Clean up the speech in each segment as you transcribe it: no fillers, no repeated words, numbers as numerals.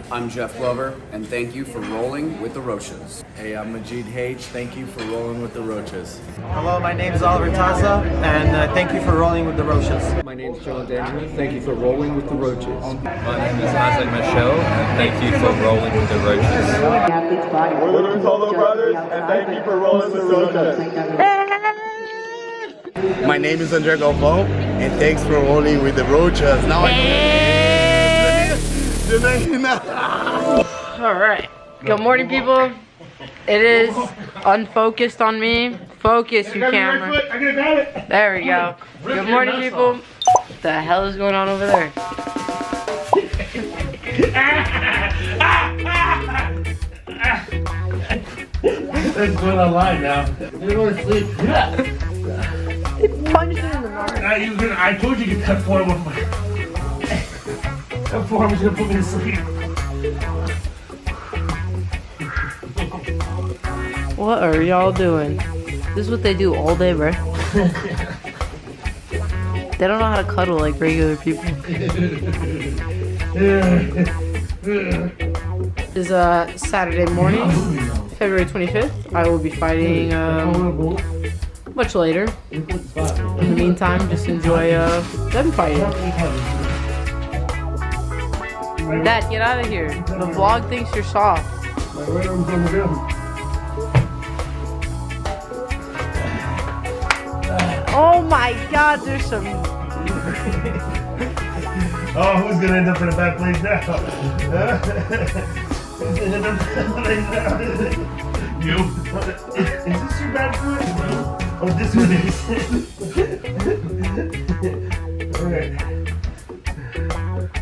I'm Jeff Glover, and thank you for rolling with the Rochas. Hey, I'm Magid Hage. Thank you for rolling with the Rochas. Hello, my name is Oliver Taza, and thank you for rolling with the Rochas. My name is John Daniel. Thank you for rolling with the Rochas. My name is Izaak Michel, and thank you for rolling with the Rochas. We're the Rotolos brothers, and thank you for rolling with the Rochas. My name is André Galvão, and thanks for rolling with the Rochas. Now Alright. Good morning, people. It is unfocused on me. Focus, you camera. There we go. Good morning, people. What the hell is going on over there? It's going online now. You're going to sleep. Punched it in the mouth. I told you to get that form off my... That form is going to put me to sleep. What are y'all doing? This is what they do all day, bro. They don't know how to cuddle like regular people. It's Saturday morning, February 25th. I will be fighting much later. In the meantime, just enjoy them fighting. Dad, get out of here. The vlog thinks you're soft. Oh my god, there's some... Oh, who's gonna end up in a bad place now? You? Is this your bad foot? Oh, this one is. Alright.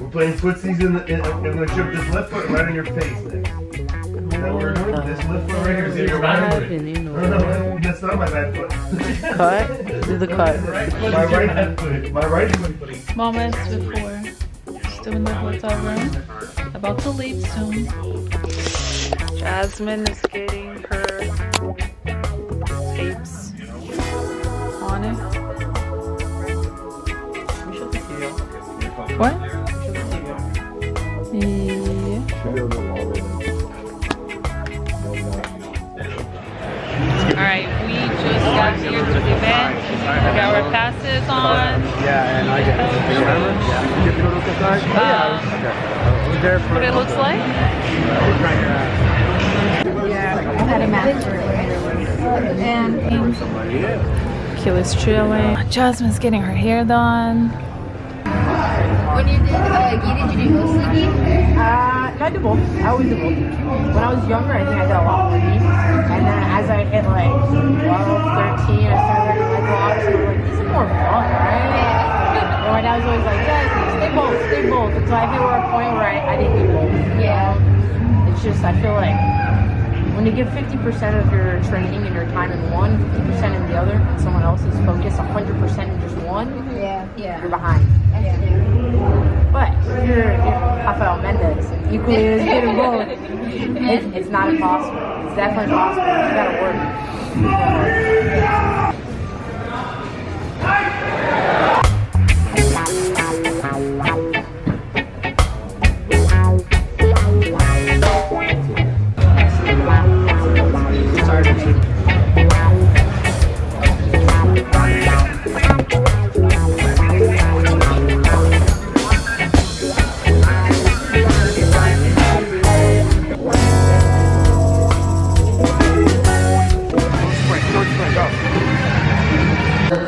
We're playing footsies I'm gonna chip this left foot right on your face next. Is that what we're doing? This left foot right here is your bad foot. No, that's not my bad foot. Cut? Do the cut. My right foot. My right foot. Moments before, still in the hotel room, about to leave soon. Jasmine is getting her tapes on it. What? Yeah. Alright, we just got here to the event. We got our passes on. Yeah, and I get it. Remember? Yeah. You get the little card? Okay. There for What it looks like? Yeah, had a match. And Achilles chilling. Jasmine's getting her hair done. when you did did you do OCD? I do both. I always do both. When I was younger, I think I did a lot more knee. And then as I hit like 12, 13, I started doing like blocks. And I'm like, this is more fun, right? And my dad was always like, yeah, stay both. And so I hit a point where I didn't do both. Yeah. It's just, I feel like when you give 50% of your training and your time in one, 50% in the other, and someone else is focused 100% in just one, you're behind. But if you're Rafael Mendez, equally as good in both, it's not impossible. It's definitely possible. You gotta work.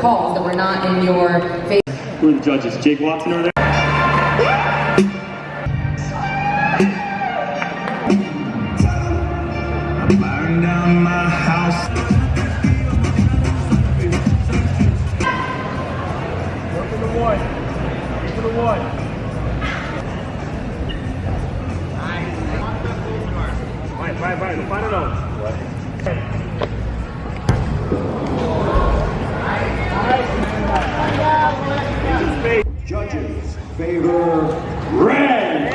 Calls that were not in your face. Who are the judges? Jake Watson over there? Burn down my house. Go for the one. Go for the one. Fight it out. Judges favor red.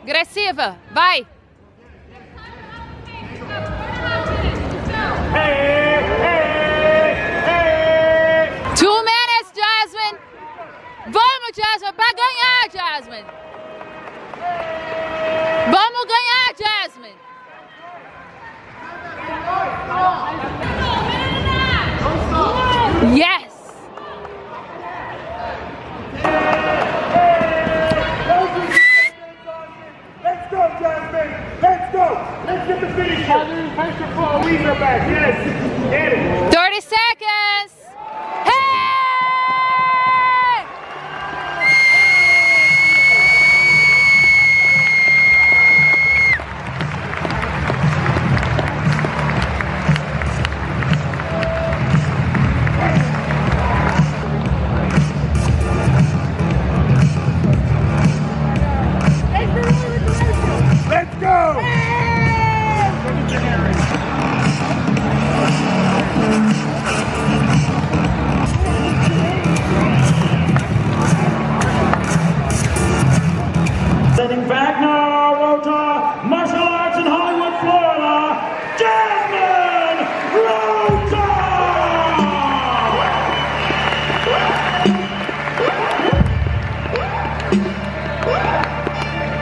Agressiva, vai! 2 minutes! Jasmine. Vamos ganhar, Jasmine. Yes. Let's go, Jasmine. Let's go. Let's get the finish. Pressure for Louisa back. Yes. Get it. 30 seconds. Hey! Let's go. Sending Vagner, Rocha, martial arts in Hollywood, Florida, Jasmine Rocha!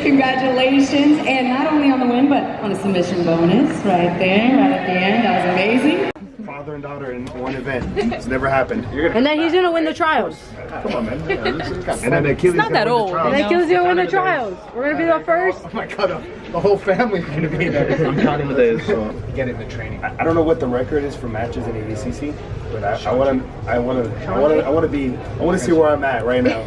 Congratulations, and not only on the win, but on a submission bonus right there, right at the end. That was amazing. Father and daughter in one event. It's never happened. And then he's gonna win the trials. Come on, man. And then Achilles not that old. And then Achilles gonna win the trials. We're gonna be the first. Oh my god, the whole family's gonna be there. I'm counting the days. So get it in the training. I don't know what the record is for matches in ADCC, but I want to see where I'm at right now.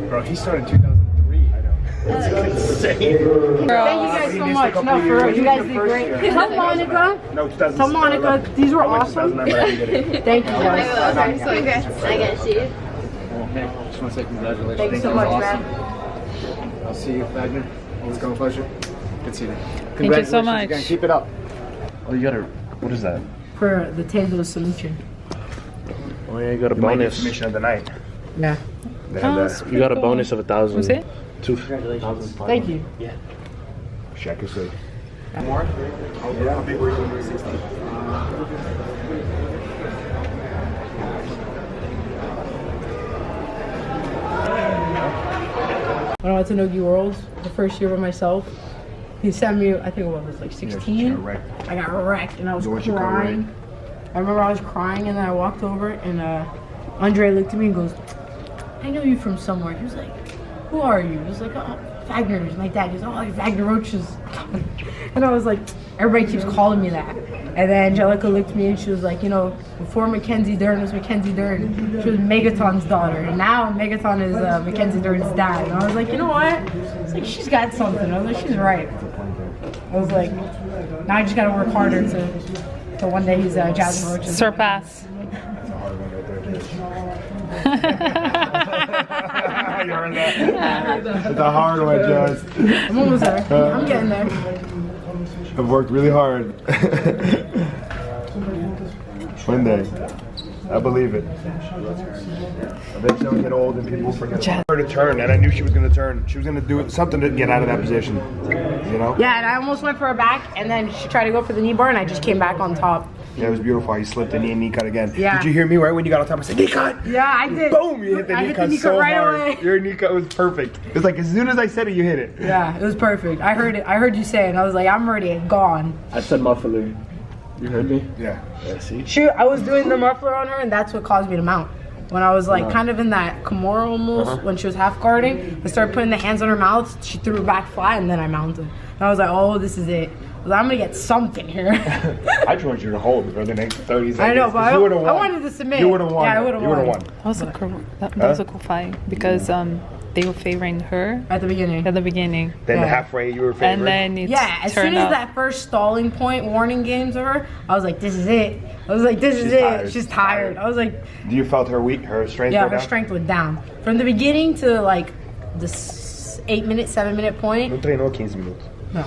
Bro, he started in 2003. I know. It's insane. Thank you guys so much. No, for real, you guys did great. Tell Monica. No, 2000. Tell Monica, these were awesome. Thank you guys. Congrats. I got you. Just want to say congratulations. Thank you so much, man. I'll see you, Vagner. It's going to pleasure. Good seeing you. Thank you so much. Again. Keep it up. Oh, you got a, what is that? For the Taza solution. Oh yeah, you got a bonus. Submission of the night. Yeah. You got a bonus of 1,000. Who's it? 2,000. Thank you. Yeah. Check us out. More? How big were you when you were 16? When I went to Nogi Worlds, the first year by myself, he sent me, I think it was like 16. I got wrecked and I was crying. I remember I was crying and then I walked over and Andre looked at me and goes, I know you from somewhere. He was like, who are you? He was like, oh, Vagner. He's my dad. He goes, oh, Vagner Rochas. And I was like, everybody keeps calling me that. And then Angelica looked at me and she was like, you know, before Mackenzie Dern was Mackenzie Dern, she was Megaton's daughter. And now Megaton is Mackenzie Dern's dad. And I was like, you know what? It's like, she's got something. I was like, she's right. I was like, now I just got to work harder to one day he's Jasmine Rocha. Surpass. You heard that? It's a hard one, Jazz. I'm almost there. I'm getting there. I've worked really hard. One day. I believe it. Eventually I'll get old and people forget her to turn, and I knew she was going to turn. She was going to do something to get out of that position, you know? Yeah, and I almost went for her back, and then she tried to go for the knee bar, and I just came back on top. Yeah, it was beautiful. You slipped the knee cut again. Yeah. Did you hear me right when you got on top? I said, knee cut! Yeah, I did. Boom! You hit the knee cut so right hard. away. Your knee cut was perfect. It's like as soon as I said it, you hit it. Yeah, it was perfect. I heard it. I heard you say it, and I was like, I'm already gone. I said muffler. You heard me? Yeah. See? Shoot, I was doing the muffler on her, and that's what caused me to mount. When I was like kind of in that Kimura almost, when she was half guarding, I started putting the hands on her mouth, she threw it back flat, and then I mounted. And I was like, oh, this is it. I was like, I'm gonna get something here. I just want you to hold for the next 30 seconds. I know, but I wanted to submit. You would have won. Yeah, I would have won. That was a cool fight because they were favoring her at the beginning. Then the halfway you were favored. And then as soon as that first stalling point warning game to her, I was like, this is it. I was like, this is it. She's tired. I was like, do you felt her strength? Yeah, her strength went down from the beginning to like the 8-minute, 7-minute point. No treinou 15 minutes. No.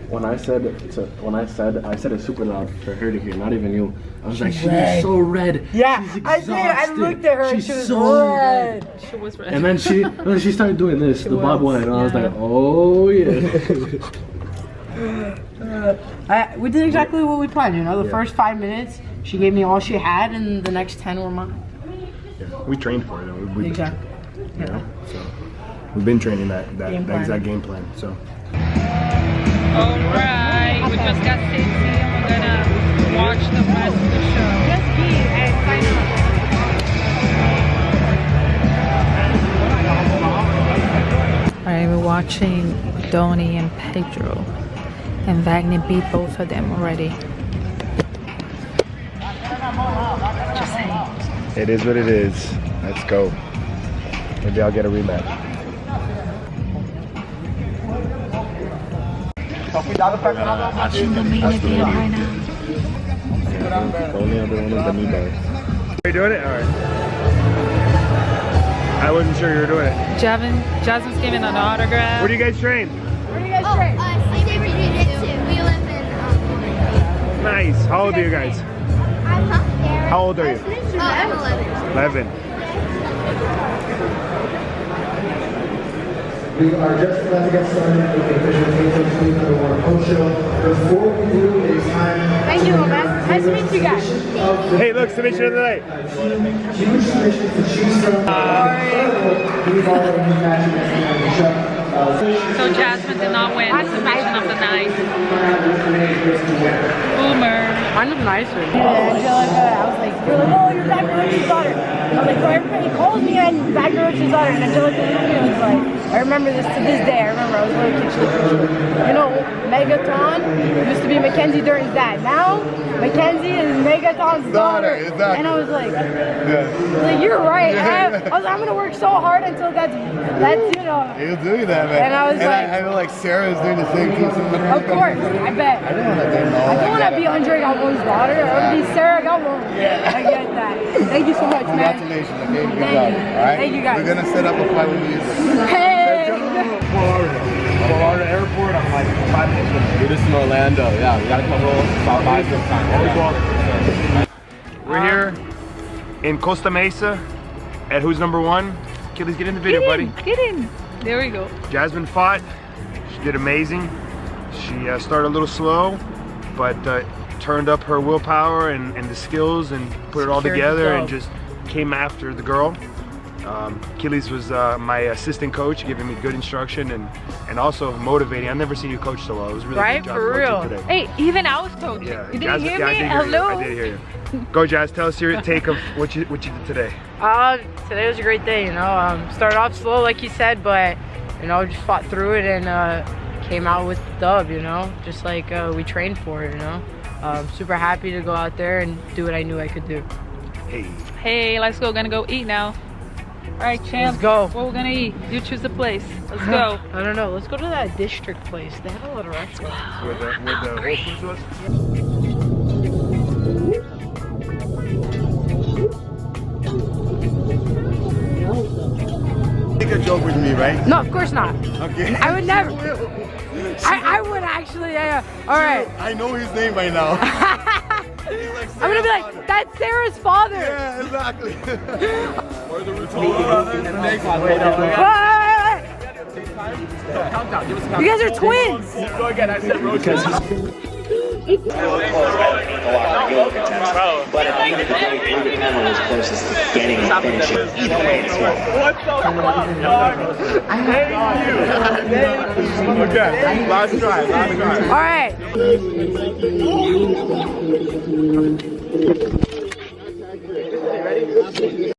When I said it super loud for her to hear, not even you. I was like, she's so red. Yeah, she's I did. I looked at her. And she was so red. She was red. And then she started doing this, the bobblehead, and I was like, oh yeah. We did exactly what we planned. You know, the first 5 minutes, she gave me all she had, and the next 10 were mine. Yeah. We trained for it. Exactly. You know, so we've been training that exact game plan. So. Alright, we just got Stacey and we're gonna watch the rest of the show. Just be and sign up. Alright, we're watching Donnie and Pedro. And Vagner beat both of them already. Just saying. It is what it is. Let's go. Maybe I'll get a rematch. Watching the main event right now. The only other one is the knee bar. Are you doing it? All right. I wasn't sure you were doing it. Jasmine's giving an autograph. Where do you guys train? Where do you guys train? Jiu Jitsu. We live in Nice. How old are you guys? How old are you? I'm 11. 11. We are just about to get started with the official Taza number 1 post show. Before we do, it is time. Thank you, man. Nice to meet you guys. Hey, look, submission of the night. Huge submissions to choose from. We've already matched Izaak Michel. So Jasmine did not win the submission of the night. Boomer. Mine was nicer. Yeah, Angelica, I was like, you're like, oh, you're Vagner Rocha's daughter. I was like, so everybody calls me and Vagner Rocha's daughter. And Angelica looked at me and was like, I remember this to this day. I remember I was really kitschly. You know, Megaton used to be Mackenzie Durden's dad. Now, Mackenzie is Megaton's daughter. Exactly. And I was like, you're right. I was like, I'm going to work so hard until that's you know. He'll do that, man. And I was like, I feel like Sarah's doing the same thing. of course, I bet. I don't want to be Andre Galvão's daughter. I want to be Sarah Galvão. Yeah. I get that. Thank you so much, man. Congratulations, okay? Good Thank job. you. All right? Thank you, guys. We're gonna set up a fight with music. Hey! Florida Airport, I'm like 5 minutes from We're just in Orlando. Yeah, we gotta come over, stop by sometime. We're here in Costa Mesa at Who's Number 1. Achilles, get in the video, buddy. Get in. There we go. Jasmine fought. She did amazing. She started a little slow, but turned up her willpower and the skills and put it all together and just came after the girl. Achilles was my assistant coach, giving me good instruction and also motivating. I've never seen you coach so well. It was really Right, good job for real. today. Hey, even I was coaching. Yeah, You Jazz, didn't hear yeah, me? I did Hello? Hear you. I did hear you. Go, Jazz. Tell us your take of what you did today. Today was a great day, you know. Started off slow, like you said, but, you know, just fought through it and came out with the dub, you know. Just like we trained for it, you know. Super happy to go out there and do what I knew I could do. Hey, let's go. Gonna go eat now. All right, champ. Let's go. What we're gonna eat? You choose the place. Let's go. I don't know. Let's go to that district place. They have a lot of restaurants. Where the Whole Foods was? Make a joke with me, right? No, of course not. Okay. I would never. I would actually, yeah. All right. I know his name by now. I'm gonna be like, that's Sarah's father. Yeah, exactly. Or the Rotolos. You guys are twins. Go again. I said Rochas. But at the end of the day, Continental was closest to getting and finishing. Either way, it's well. What the fuck, dog? Thank you. Okay, last try. All right.